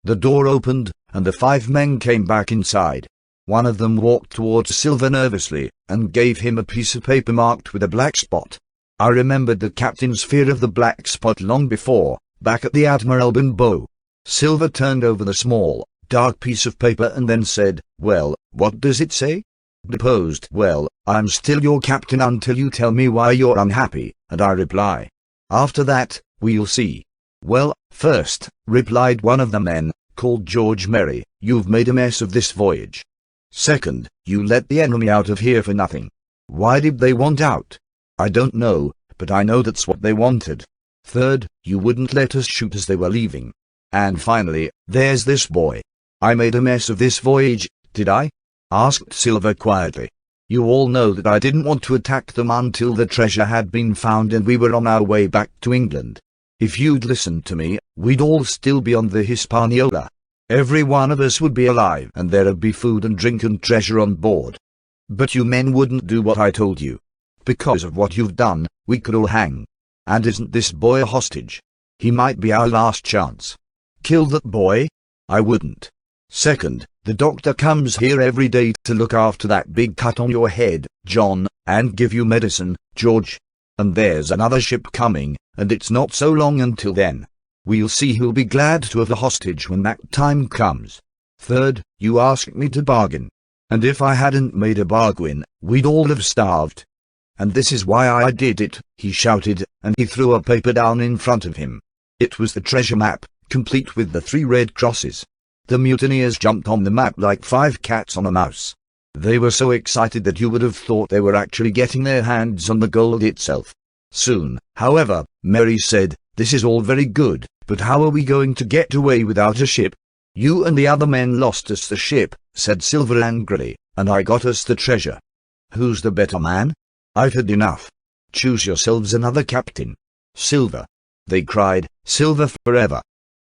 The door opened, and the 5 men came back inside. One of them walked towards Silver nervously, and gave him a piece of paper marked with a black spot. I remembered the captain's fear of the black spot long before, back at the Admiral Benbow. Silver turned over the small, dark piece of paper and then said, "Well, what does it say?" Deposed, "Well, I'm still your captain until you tell me why you're unhappy," and I reply, "After that, we'll see." "Well, first," replied one of the men, called George Merry, "you've made a mess of this voyage. Second, you let the enemy out of here for nothing. Why did they want out? I don't know, but I know that's what they wanted. Third, you wouldn't let us shoot as they were leaving. And finally, there's this boy. I made a mess of this voyage, did I?" asked Silver quietly. "You all know that I didn't want to attack them until the treasure had been found and we were on our way back to England. If you'd listened to me, we'd all still be on the Hispaniola. Every one of us would be alive and there'd be food and drink and treasure on board. But you men wouldn't do what I told you. Because of what you've done, we could all hang. And isn't this boy a hostage? He might be our last chance. Kill that boy? I wouldn't. Second, the doctor comes here every day to look after that big cut on your head, John, and give you medicine, George. And there's another ship coming, and it's not so long until then. We'll see who'll be glad to have a hostage when that time comes. Third, you asked me to bargain. And if I hadn't made a bargain, we'd all have starved. And this is why I did it," he shouted, and he threw a paper down in front of him. It was the treasure map, complete with the 3 red crosses. The mutineers jumped on the map like 5 cats on a mouse. They were so excited that you would have thought they were actually getting their hands on the gold itself. Soon, however, Merry said, "This is all very good, but how are we going to get away without a ship?" "You and the other men lost us the ship," said Silver angrily, "and I got us the treasure. Who's the better man? I've had enough. Choose yourselves another captain." "Silver!" they cried, "Silver forever!"